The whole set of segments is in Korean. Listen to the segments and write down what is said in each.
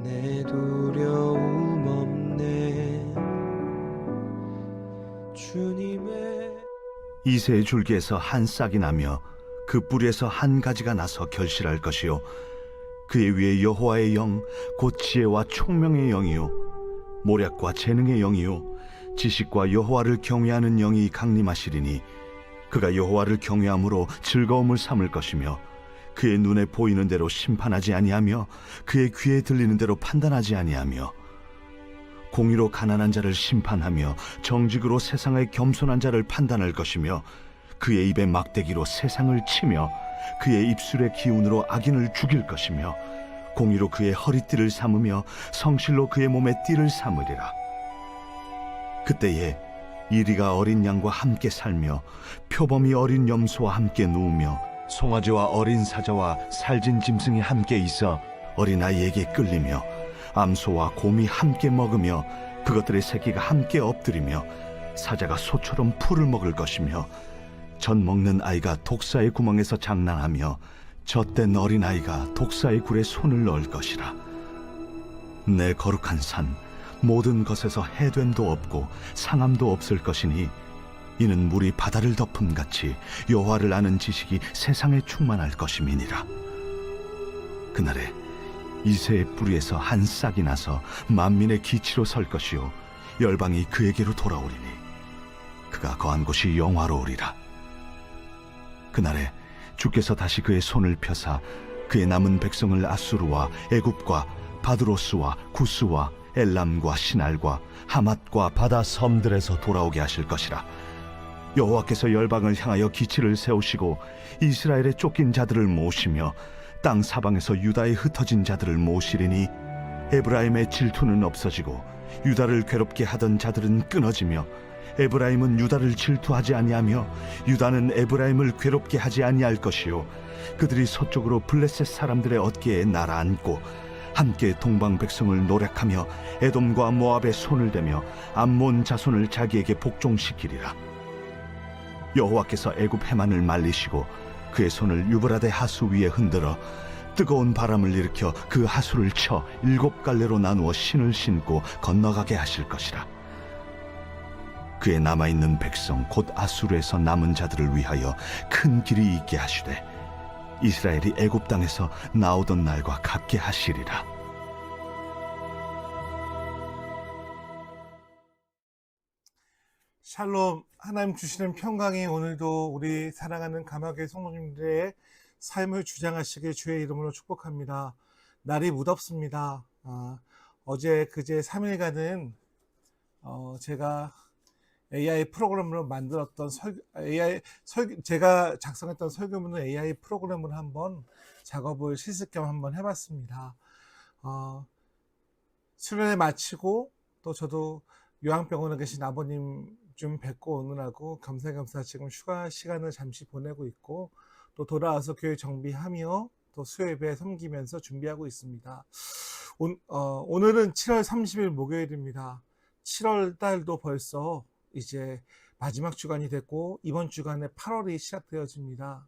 내 두려움 없네. 주님의 이새의 줄기에서 한 싹이 나며 그 뿌리에서 한 가지가 나서 결실할 것이요 그의 위에 여호와의 영 곧 지혜와 총명의 영이요 모략과 재능의 영이요 지식과 여호와를 경외하는 영이 강림하시리니 그가 여호와를 경외함으로 즐거움을 삼을 것이며 그의 눈에 보이는 대로 심판하지 아니하며 그의 귀에 들리는 대로 판단하지 아니하며 공의로 가난한 자를 심판하며 정직으로 세상의 겸손한 자를 판단할 것이며 그의 입에 막대기로 세상을 치며 그의 입술의 기운으로 악인을 죽일 것이며 공의로 그의 허리띠를 삼으며 성실로 그의 몸에 띠를 삼으리라. 그때에 이리가 어린 양과 함께 살며 표범이 어린 염소와 함께 누우며 송아지와 어린 사자와 살진 짐승이 함께 있어 어린아이에게 끌리며 암소와 곰이 함께 먹으며 그것들의 새끼가 함께 엎드리며 사자가 소처럼 풀을 먹을 것이며 젖 먹는 아이가 독사의 구멍에서 장난하며 젖된 어린아이가 독사의 굴에 손을 넣을 것이라. 내 거룩한 산 모든 것에서 해됨도 없고 상함도 없을 것이니 이는 물이 바다를 덮음같이 여호와를 아는 지식이 세상에 충만할 것임이니라. 그날에 이새의 뿌리에서 한 싹이 나서 만민의 기치로 설 것이요 열방이 그에게로 돌아오리니 그가 거한 곳이 영화로우리라. 그날에 주께서 다시 그의 손을 펴사 그의 남은 백성을 아수르와 애굽과 바드로스와 구스와 엘람과 시날과 하맛과 바다 섬들에서 돌아오게 하실 것이라. 여호와께서 열방을 향하여 기치를 세우시고 이스라엘의 쫓긴 자들을 모시며 땅 사방에서 유다에 흩어진 자들을 모시리니 에브라임의 질투는 없어지고 유다를 괴롭게 하던 자들은 끊어지며 에브라임은 유다를 질투하지 아니하며 유다는 에브라임을 괴롭게 하지 아니할 것이요 그들이 서쪽으로 블레셋 사람들의 어깨에 날아앉고 함께 동방 백성을 노략하며 에돔과 모압의 손을 대며 암몬 자손을 자기에게 복종시키리라. 여호와께서 애굽 해만을 말리시고 그의 손을 유브라데 하수 위에 흔들어 뜨거운 바람을 일으켜 그 하수를 쳐 7갈래로 나누어 신을 신고 건너가게 하실 것이라. 그의 남아있는 백성 곧 아수르에서 남은 자들을 위하여 큰 길이 있게 하시되 이스라엘이 애굽 땅에서 나오던 날과 같게 하시리라. 샬롬, 하나님 주시는 평강이 오늘도 우리 사랑하는 감화교회 성도님들의 삶을 주장하시길 주의 이름으로 축복합니다. 날이 무덥습니다. 어제 그제 3일간은 제가 AI 프로그램으로 만들었던 제가 작성했던 설교문을 AI 프로그램으로 한번 작업을 실습 겸 한번 해봤습니다. 수련회 마치고 또 저도 요양병원에 계신 아버님 좀 뵙고 오느라고 겸사겸사 지금 휴가 시간을 잠시 보내고 있고 또 돌아와서 교회 정비하며 또 수요예배 섬기면서 준비하고 있습니다. 오늘은 7월 30일 목요일입니다. 7월 달도 벌써 이제 마지막 주간이 됐고 이번 주간에 8월이 시작되어집니다.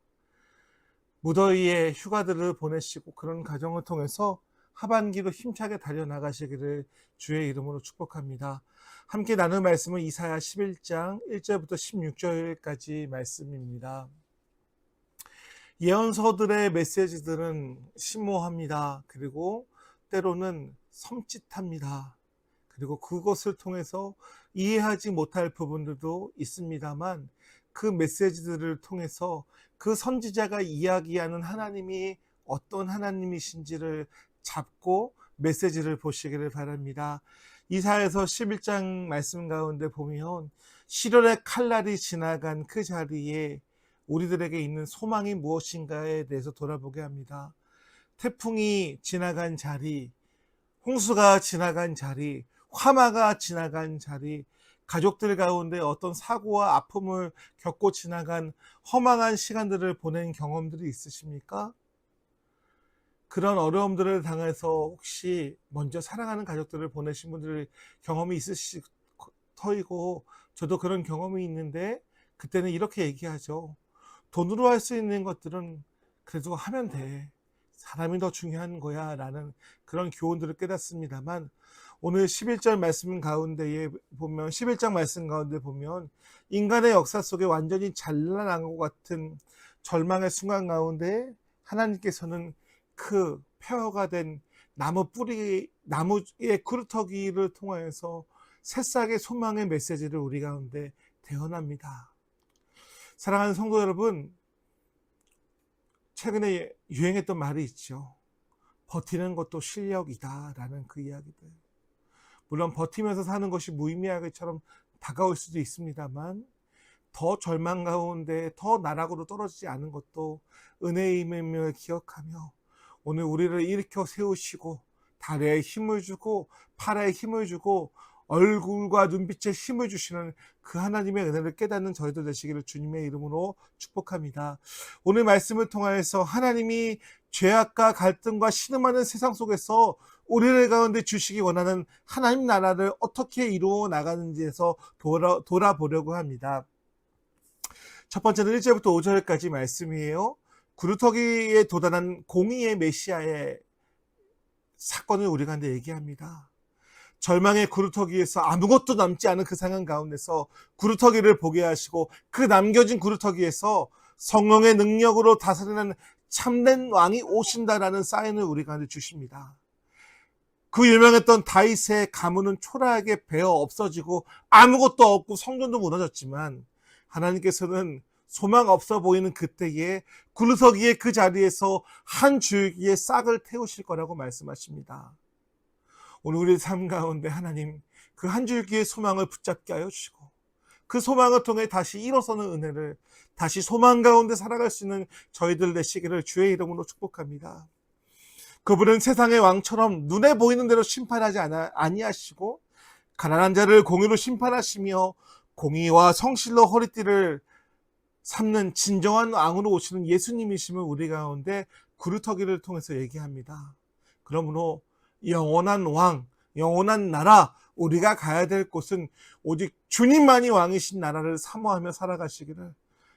무더위에 휴가들을 보내시고 그런 과정을 통해서 하반기로 힘차게 달려나가시기를 주의 이름으로 축복합니다. 함께 나눌 말씀은 이사야 11장 1절부터 16절까지 말씀입니다. 예언서들의 메시지들은 심오합니다. 그리고 때로는 섬찟합니다. 그리고 그것을 통해서 이해하지 못할 부분들도 있습니다만 그 메시지들을 통해서 그 선지자가 이야기하는 하나님이 어떤 하나님이신지를 잡고 메시지를 보시기를 바랍니다. 이사야서 11장 말씀 가운데 보면 시련의 칼날이 지나간 그 자리에 우리들에게 있는 소망이 무엇인가에 대해서 돌아보게 합니다. 태풍이 지나간 자리, 홍수가 지나간 자리, 화마가 지나간 자리, 가족들 가운데 어떤 사고와 아픔을 겪고 지나간 허망한 시간들을 보낸 경험들이 있으십니까? 그런 어려움들을 당해서 혹시 먼저 사랑하는 가족들을 보내신 분들 경험이 있으실 터이고 저도 그런 경험이 있는데 그때는 이렇게 얘기하죠. 돈으로 할 수 있는 것들은 그래도 하면 돼. 사람이 더 중요한 거야 라는 그런 교훈들을 깨닫습니다만, 오늘 11절 말씀 가운데에 보면, 11장 말씀 가운데 보면 인간의 역사 속에 완전히 잘라난 것 같은 절망의 순간 가운데 하나님께서는 그 폐허가 된 나무의 그루터기를 통하여서 새싹의 소망의 메시지를 우리 가운데 대언합니다. 사랑하는 성도 여러분, 최근에 유행했던 말이 있죠. 버티는 것도 실력이다 라는 그 이야기들. 물론 버티면서 사는 것이 무의미하게처럼 다가올 수도 있습니다만, 더 절망 가운데 더 나락으로 떨어지지 않은 것도 은혜임을 기억하며, 오늘 우리를 일으켜 세우시고 다리에 힘을 주고 팔에 힘을 주고 얼굴과 눈빛에 힘을 주시는 그 하나님의 은혜를 깨닫는 저희들 되시기를 주님의 이름으로 축복합니다. 오늘 말씀을 통하여서 하나님이 죄악과 갈등과 신음하는 세상 속에서 우리를 가운데 주시기 원하는 하나님 나라를 어떻게 이루어 나가는지에서 돌아보려고 합니다. 첫 번째는 1절부터 5절까지 말씀이에요. 구루터기에 도달한 공의의 메시아의 사건을 우리 가운데 얘기합니다. 절망의 구루터기에서 아무것도 남지 않은 그 상황 가운데서 구루터기를 보게 하시고, 그 남겨진 구루터기에서 성령의 능력으로 다스리는 참된 왕이 오신다라는 사인을 우리 가운데 주십니다. 그 유명했던 다윗의 가문은 초라하게 베어 없어지고 아무것도 없고 성전도 무너졌지만, 하나님께서는 소망 없어 보이는 그때에 구루터기의 그 자리에서 한 줄기의 싹을 태우실 거라고 말씀하십니다. 오늘 우리 삶 가운데 하나님 그 한 줄기의 소망을 붙잡게 하여 주시고, 그 소망을 통해 다시 일어서는 은혜를, 다시 소망 가운데 살아갈 수 있는 저희들 되시기를 주의 이름으로 축복합니다. 그분은 세상의 왕처럼 눈에 보이는 대로 심판하지 아니하시고, 가난한 자를 공의로 심판하시며 공의와 성실로 허리띠를 삼는 진정한 왕으로 오시는 예수님이심을 우리 가운데 구루터기를 통해서 얘기합니다. 그러므로 영원한 왕, 영원한 나라, 우리가 가야 될 곳은 오직 주님만이 왕이신 나라를 사모하며 살아가시기를,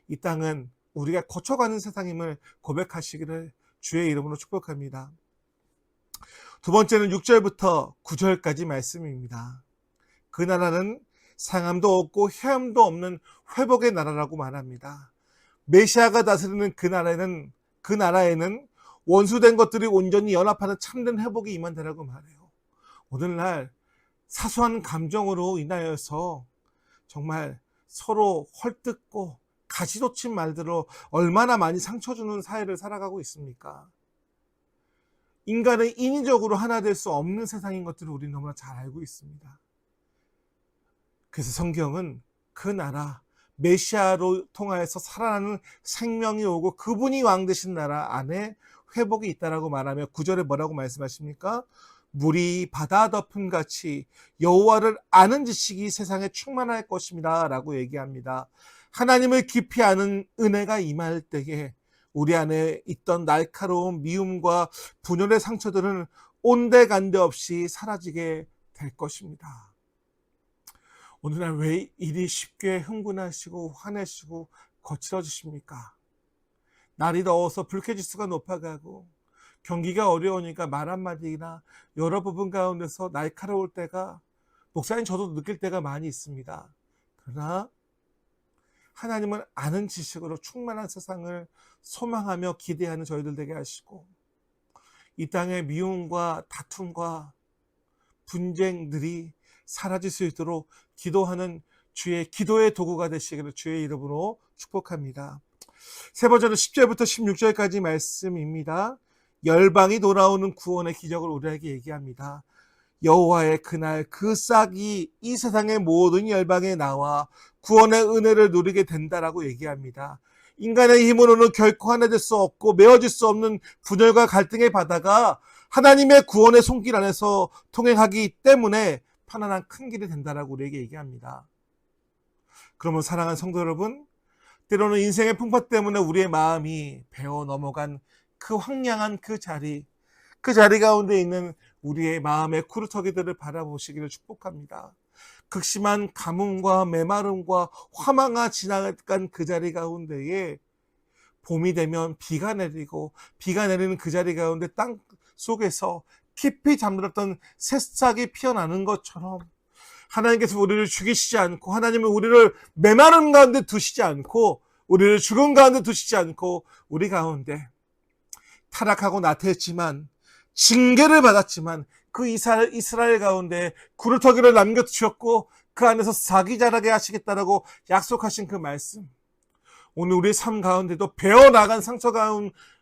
이 땅은 우리가 거쳐가는 세상임을 고백하시기를 주의 이름으로 축복합니다. 두 번째는 6절부터 9절까지 말씀입니다. 그 나라는 상함도 없고 헤함도 없는 회복의 나라라고 말합니다. 메시아가 다스리는 그 나라에는 원수된 것들이 온전히 연합하는 참된 회복이 임한다라고 말해요. 오늘날 사소한 감정으로 인하여서 정말 서로 헐뜯고 가시돋친 말들로 얼마나 많이 상처 주는 사회를 살아가고 있습니까? 인간은 인위적으로 하나 될 수 없는 세상인 것들을 우리 너무나 잘 알고 있습니다. 그래서 성경은 그 나라 메시아로 통하여서 살아나는 생명이 오고 그분이 왕 되신 나라 안에 회복이 있다라고 말하며 9절에 뭐라고 말씀하십니까? 물이 바다 덮음 같이 여호와를 아는 지식이 세상에 충만할 것입니다 라고 얘기합니다. 하나님을 깊이 아는 은혜가 임할 때에 우리 안에 있던 날카로운 미움과 분열의 상처들은 온데간데 없이 사라지게 될 것입니다. 오늘날 왜 이리 쉽게 흥분하시고 화내시고 거칠어지십니까? 날이 더워서 불쾌지수가 높아가고 경기가 어려우니까 말 한마디나 여러 부분 가운데서 날카로울 때가, 목사님 저도 느낄 때가 많이 있습니다. 그러나 하나님은 아는 지식으로 충만한 세상을 소망하며 기대하는 저희들 되게 하시고, 이 땅의 미움과 다툼과 분쟁들이 사라질 수 있도록 기도하는 주의 기도의 도구가 되시기를 주의 이름으로 축복합니다. 세 번째는 10절부터 16절까지 말씀입니다. 열방이 돌아오는 구원의 기적을 우리에게 얘기합니다. 여호와의 그날 그 싹이 이 세상의 모든 열방에 나와 구원의 은혜를 누리게 된다라고 얘기합니다. 인간의 힘으로는 결코 하나 될 수 없고 메어질 수 없는 분열과 갈등의 바다가 하나님의 구원의 손길 안에서 통행하기 때문에 편안한 큰 길이 된다라고 우리에게 얘기합니다. 그러면 사랑하는 성도 여러분, 때로는 인생의 풍파 때문에 우리의 마음이 베어 넘어간 그 황량한 그 자리 가운데 있는 우리의 마음의 구루터기들을 바라보시기를 축복합니다. 극심한 가뭄과 메마름과 화망아 지나간 그 자리 가운데에 봄이 되면 비가 내리고 비가 내리는 그 자리 가운데 땅 속에서 깊이 잠들었던 새싹이 피어나는 것처럼 하나님께서 우리를 죽이시지 않고 하나님은 우리를 메마른 가운데 두시지 않고 우리를 죽은 가운데 두시지 않고 우리 가운데 타락하고 나태했지만 징계를 받았지만 그 이스라엘 가운데 구루터기를 남겨주셨고 그 안에서 사기 자라게 하시겠다라고 약속하신 그 말씀, 오늘 우리의 삶 가운데도 베어나간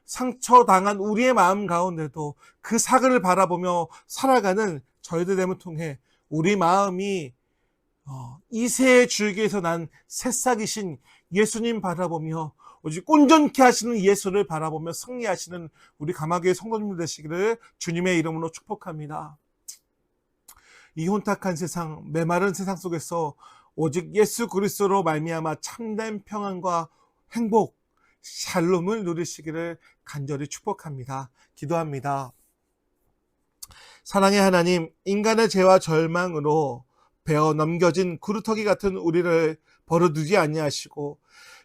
상처당한 우리의 마음 가운데도 그 사그를 바라보며 살아가는 저희들 됨을 통해 우리 마음이 이새의 줄기에서 난 새싹이신 예수님 바라보며 오직 온전케 하시는 예수를 바라보며 승리하시는 우리 감화교회 성도님들 되시기를 주님의 이름으로 축복합니다. 이 혼탁한 세상, 메마른 세상 속에서 오직 예수 그리스도로 말미암아 참된 평안과 행복, 샬롬을 누리시기를 간절히 축복합니다. 기도합니다. 사랑의 하나님, 인간의 죄와 절망으로 베어 넘겨진 구루터기 같은 우리를 버려두지 아니하시고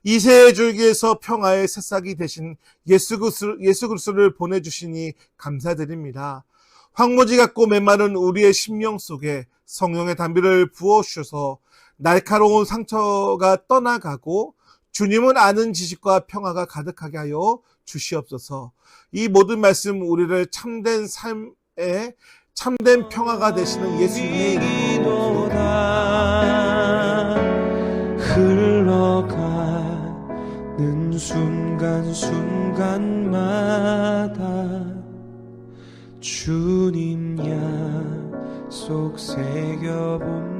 이새의 줄기에서 평화의 새싹이 되신 예수 그리스도를 보내주시니 감사드립니다. 황무지 같고 메마른 우리의 심령 속에 성령의 담비를 부어주셔서 날카로운 상처가 떠나가고 주님을 아는 지식과 평화가 가득하게 하여 주시옵소서. 이 모든 말씀 우리를 참된 삶에 참된 평화가 되시는 예수님의 이름으로 흘러가는 순간순간마다 주님 약속 새겨본